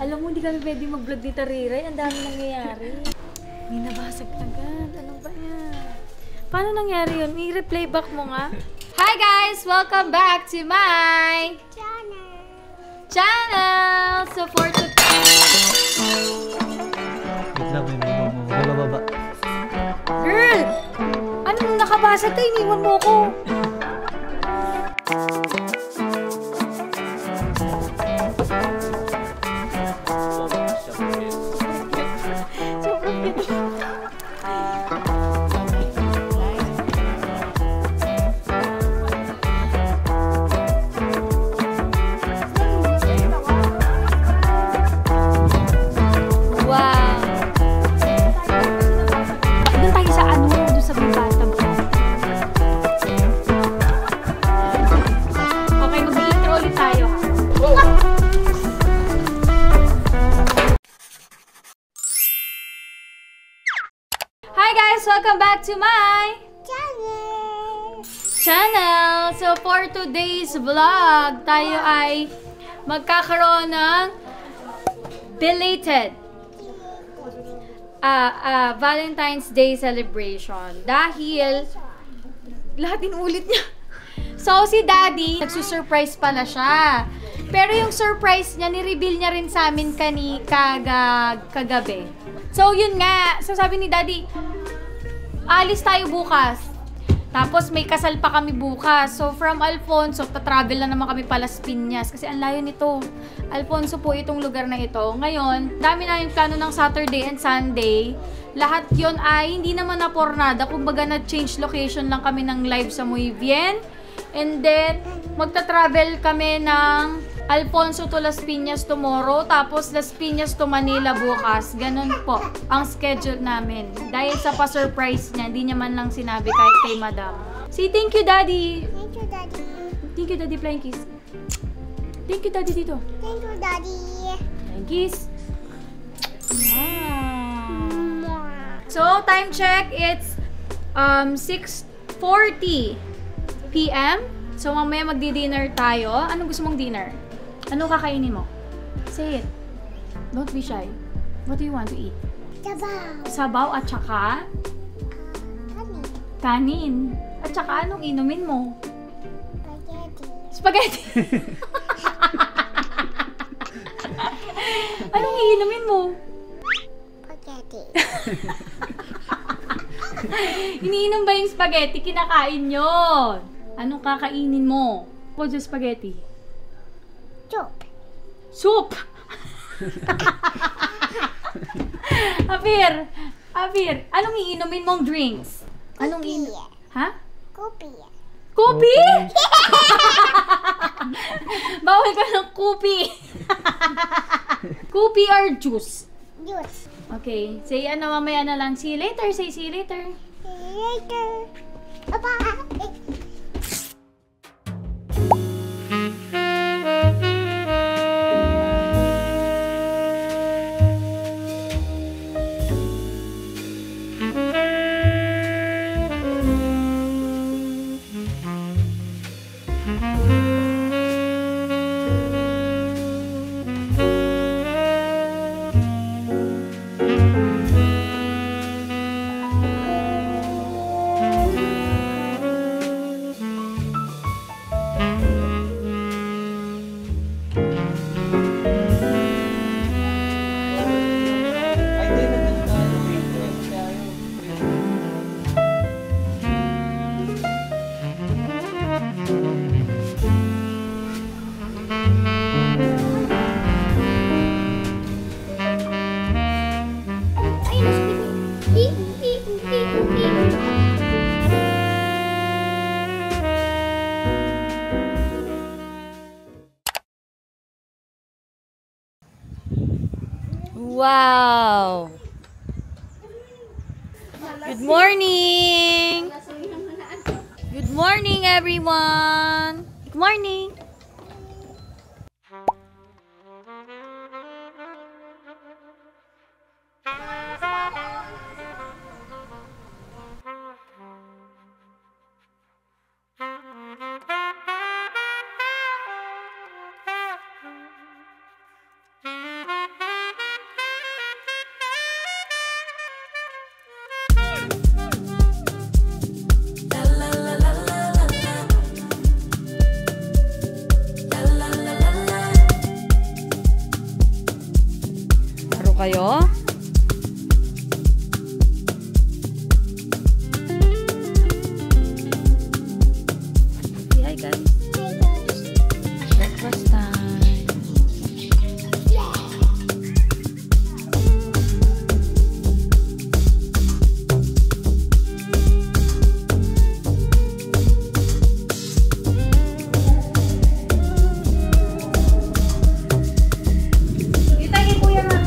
Alam mo, hindi kami pwede mag-vlog dito, Riray. Ang dami nangyayari. May nabasag agad. Ano ba yan? Paano nangyari yun? I-replay back mo nga. Hi guys! Welcome back to my channel! So for today... Wait lang, may baba. Girl! Anong nakabasag ka? Iniwan mo ko. Welcome back to my channel. So for today's vlog, tayo ay magkakaroon ng belated Valentine's Day celebration. Dahil lahat inulit niya. So si Daddy, nagsusurprise pala siya. Pero yung surprise niya, ni-reveal niya rin sa amin kagabi. So yun nga, so sabi ni Daddy, alis tayo bukas. Tapos may kasal pa kami bukas. So from Alfonso, ta-travel na naman kami pala Las Piñas. Kasi ang layo nito. Alfonso po itong lugar na ito. Ngayon, dami na yung plano ng Saturday and Sunday. Lahat yon ay hindi naman na pornada. Kumbaga na-change location lang kami ng live sa Muy Bien. And then, magta-travel kami ng Alfonso to Las Piñas tomorrow, tapos Las Piñas to Manila bukas. Ganun po ang schedule namin. Dahil sa pa-surprise niya, hindi niya man lang sinabi kahit kay Madam. Say thank you, Daddy! Thank you, Daddy. Thank you, Daddy. Flying kiss. Thank you, Daddy, dito. Thank you, Daddy. Flying kiss. Wow. So, time check, it's 6:40 p.m. So, mamaya magdi-dinner tayo. Anong gusto mong dinner? Anong kakainin mo? Say it. Don't be shy. What do you want to eat? Sabaw. Sabaw at saka? Kanin. Kanin. At saka anong inumin mo? Spaghetti. Spaghetti. Anong iinumin mo? Spaghetti. Iniinom ba yung spaghetti? Kinakain yun. Anong kakainin mo? What's the spaghetti? Soup. Soup! Apir! Anong iinumin mong drinks? Anong iinumin? Ha? Kopi. Kopi? Bawal ka ng kopi. Kopi or juice? Juice. Okay. Say ano, mamaya na lang. See you later. Say see you later. See you later. Bye-bye. Wow! Good morning! Good morning, everyone! Good morning! kayo? Say hi guys. Breakfast time. Kita kay kuya na.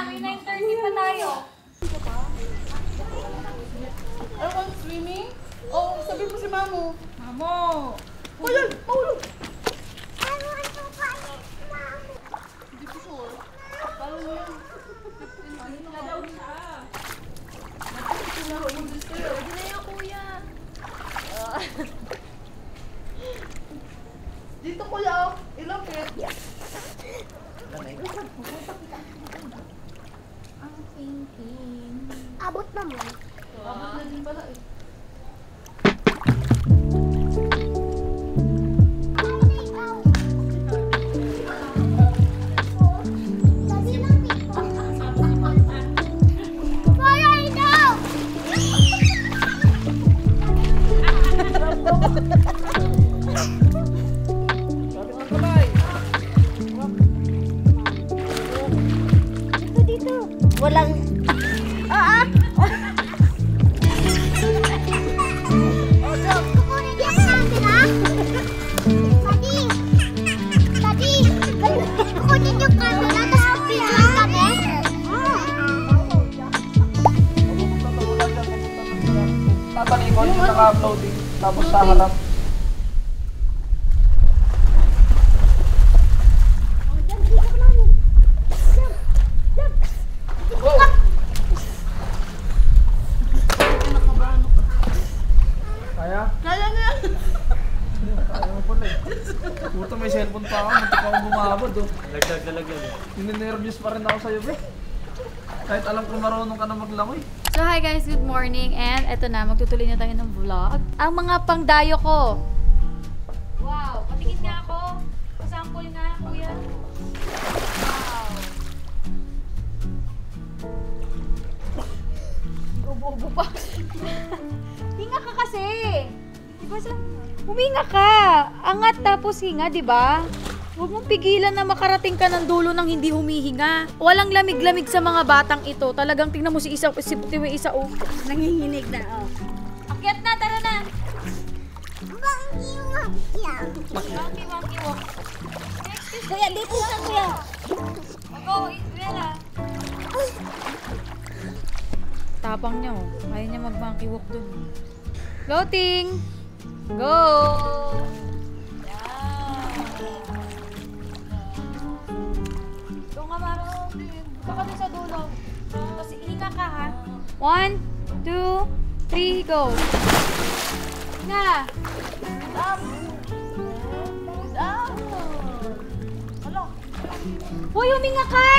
May 9:30 pa tayo. Ano ka swimming? Oo, sabi mo si Mamo. Mamo! Ayan, mahulog. I want to buy it, Mom. Hindi ko sure. Paano mo yan? Na daw siya. Nahulog din sa'yo. Pwede na yun, kuya. Dito kuya, ilapit. Ang thinking. Abot na mo. Abot na din pala eh. Dali lang dito. Wala ito! Sabi ng kamay. Dito. Walang... Kukunin yung camera. Daddy. Daddy. Kukunin yung camera, tapos pipiliin kami. Tatalikod yung naka-uploading. Tapos sa harap. Wow! Kaya? Kaya na. Kaya mo pala eh. Puta may cellphone pa ako, muntik ako bumabad oh. Lagdag. Ninenervyos pa rin ako sa'yo, be. Kahit alam ko marunong ka na maglangoy. So hi guys, good morning and eto na, magtutuloy na tayo ng vlog. Ang mga pangdayo ko. Wow, patingin nga ako. Pasample nga, kuya. Wow. Ubo-ubo pa. Hinga ka kasi. Diba sa... Huminga ka. Angat tapos hinga, diba? Huwag mong pigilan na makarating ka ng dulo ng hindi humihinga. Walang lamig-lamig sa mga batang ito. Talagang tingnan mo si isa, oh. Nanginginig na, oh. Akyat na, tara na. Bangiwag yan. Monkey walk. Kuya, dito ka, kuya. Go, Isabella. Tapang niya, oh. Kaya niya mag-monkey walk dun. Floating. Go. Go nga, Maro. Baka dun sa dulo. Tapos hinga ka, ha? 1, 2, 3, go. Hinga. Up. Down. Hala. Hoy, huminga ka!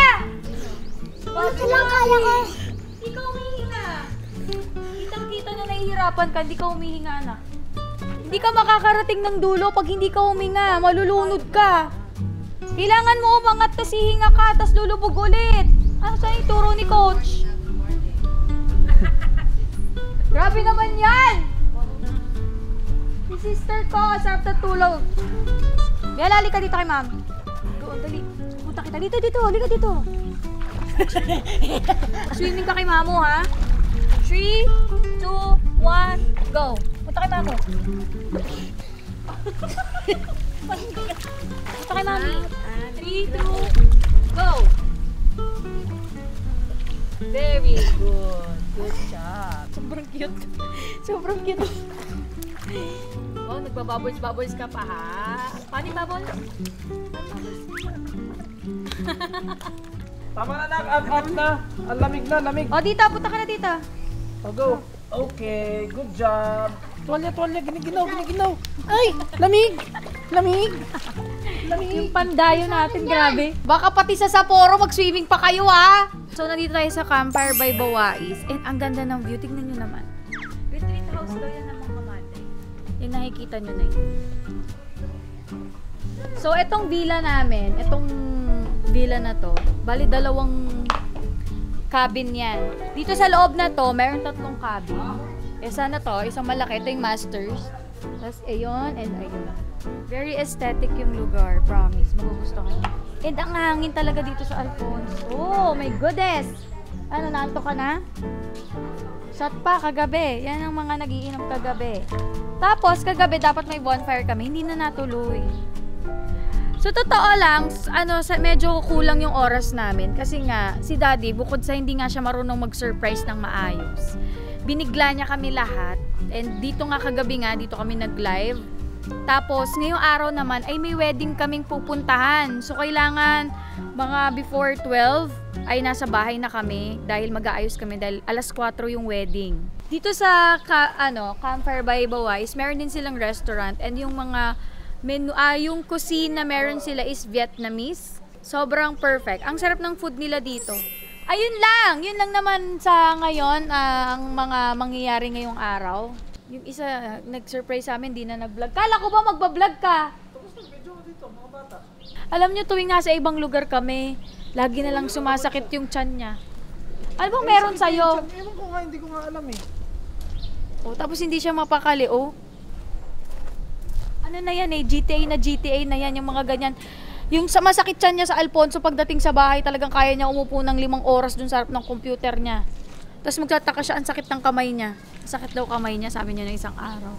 Ito lang kaya ko. Hindi ka humihinga. Kitang-kita na nahihirapan ka, hindi ka humihinga, anak. Hindi ka makakarating ng dulo pag hindi ka huminga. Malulunod ka. Kailangan mo umangat tas hihinga ka, tas lulubog ulit. Ano saan yung turo ni Coach? Grabe naman yan! Si sister ko, sarap na tulog. Bella, halika dito kay ma'am. Doon, dali. Punta kita. Dito. Halika dito. Swimming ka kay mamo, ha? 3, 2, 1, go. Punta kay mamo. Punta kay mami. 3, 2, go. Very good. Good job. Sobrang cute. Sobrang cute. Oh, nagbabubbles ka pa, ha? Paano yung bubble? Tama na, nak. Up na. Ang lamig na, lamig. Oh, dito. Punta ka na dito. Oh, go. Okay, good job. Tuwalya, giniginaw. Ay, lamig. Yung pandayo natin, grabe. Baka pati sa Sapporo, mag-swimming pa kayo, ha? So, nandito tayo sa Campfire by Bawais. And ang ganda ng view. Tignan nyo naman. Retreat house daw yan ng mga mate. Yung nakikita nyo na yun. So, etong villa namin, etong villa na to, bali dalawang cabin yan. Dito sa loob na to, meron 3 cabin. Isa na to, isang malaki, ito yung masters. Tapos, ayun, and ayun. Very aesthetic yung lugar, promise. Magugustuhan nyo. And ang hangin talaga dito sa Alfonso. Oh, my goodness! Ano, nanto ka na? Shot pa, kagabi. Yan ang mga nagiinom kagabi. Tapos, kagabi, dapat may bonfire kami. Hindi na natuloy. So, totoo lang, medyo kulang yung oras namin. Kasi nga, si Daddy, bukod sa hindi nga siya marunong mag-surprise ng maayos, binigla niya kami lahat. And dito nga kagabi nga, dito kami nag-live. Tapos, ngayong araw naman, ay may wedding kaming pupuntahan. So, kailangan mga before 12 ay nasa bahay na kami dahil mag-aayos kami dahil alas 4 yung wedding. Dito sa Campfire by Bawais, meron din silang restaurant and yung mga menu, yung kusina meron sila is Vietnamese. Sobrang perfect. Ang sarap ng food nila dito. Ayun lang! Yun lang naman sa ngayon ang mga mangyayari ngayong araw. Yung isa, nag-surprise sa amin, di na nag-vlog. Kala ko ba magba-vlog ka? Tapos nag-video ko dito, mga bata. Alam nyo, tuwing nasa ibang lugar kami, lagi na lang sumasakit yung tiyan niya. Ano bang meron sa'yo? Ewan ko nga, hindi ko nga alam eh. Oh, tapos hindi siya mapakali, oh. Ano na yan eh, GTA na yan, yung mga ganyan. Yung sa masakit siya niya sa Alfonso, pagdating sa bahay, talagang kaya niya umupo ng 5 oras dun sa harap ng computer niya. Tapos magtataka siya, ang sakit ng kamay niya. Sakit daw kamay niya, sabi niya ng isang araw.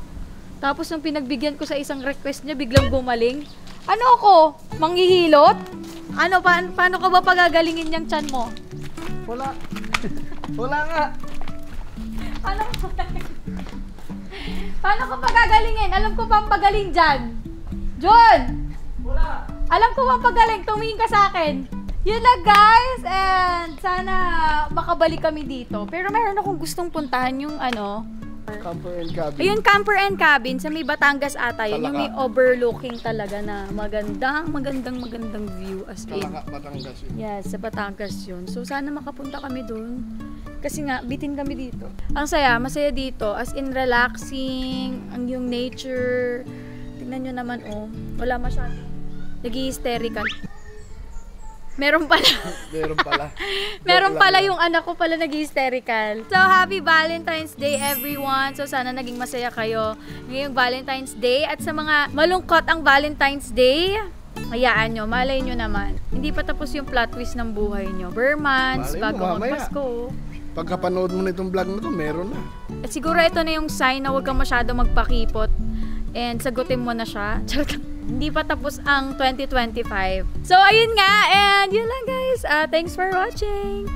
Tapos nung pinagbigyan ko sa isang request niya, biglang gumaling. Ano ako? Manghihilot? Ano, paano ko ba pagagalingin yung tiyan mo? Wala. Wala nga. Paano ko pagagalingin? Alam ko pang pagaling dyan. John! Wala. Alam ko pang pagaling. Tumingin ka sa akin. Yun lang guys. And sana makabalik kami dito. Pero meron akong gustong puntahan yung Camper and cabin. ayun, Camper and Cabin. Sa may Batangas ata yun. Yung may overlooking talaga na magandang view. As in. Batangas yun. Yes, sa Batangas yun. So, sana makapunta kami dun. Kasi nga, bitin kami dito. Ang saya, masaya dito. As in, relaxing. Ang yung nature. Tingnan nyo naman, oh. Wala masyado. Nag-hysterical. Meron pala. Meron pala yung anak ko pala nag-hysterical. So, happy Valentine's Day, everyone. So, sana naging masaya kayo ngayong Valentine's Day. At sa mga malungkot ang Valentine's Day, hayaan nyo, malay nyo naman. Hindi pa tapos yung plot twist ng buhay nyo. Bermans, bago magpasko. Pagkapanood mo na itong vlog na to, meron na. At siguro ito na yung sign na huwag kang masyado magpakipot. And sagutin mo na siya. Hindi pa tapos ang 2025. So, ayun nga. And yun lang guys. Thanks for watching.